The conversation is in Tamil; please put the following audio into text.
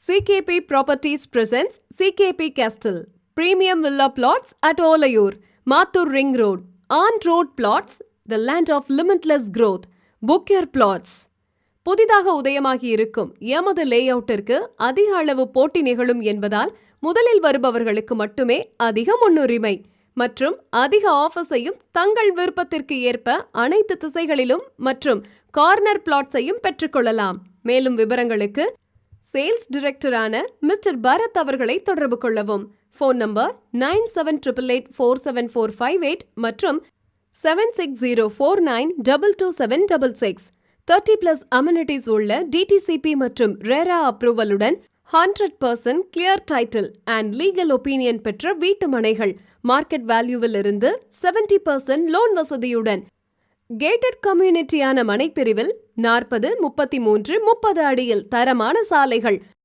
CKP Properties presents CKP Castle, Premium Villa Plots at Olayur, Mathur Ring Road, On-Road Plots, the land of limitless growth. Book your plots. புதிதாக உதயமாகி இருக்கும் எமது லேஅவுட்டிற்கு அதிக அளவு போட்டி நிகழும் என்பதால் முதலில் வருபவர்களுக்கு மட்டுமே அதிக முன்னுரிமை மற்றும் அதிக ஆஃபர்ஸையும் தங்கள் விருப்பத்திற்கு ஏற்ப அனைத்து திசைகளிலும் மற்றும் கார்னர் பிளாட்ஸையும் பெற்றுக்கொள்ளலாம். மேலும் விவரங்களுக்கு சேல்ஸ் டைரக்டரான மிஸ்டர் பரத் அவர்களை தொடர்பு கொள்ளவும். ஃபோன் நம்பர் 9788847458 மற்றும் 7604922766. 30+ அமெனிட்டிஸ் உள்ள DTCP மற்றும் RERA அப்ரூவலுடன் 100% clear title and legal opinion பெற்ற வீட்டு மனைகள் மார்க்கெட் வேல்யூவில் இருந்து 70% லோன் வசதியுடன் கேட்டட் கம்யூனிட்டியான மனைப்பிரிவில் 40, 33, 30 அடியில் தரமான சாலைகள்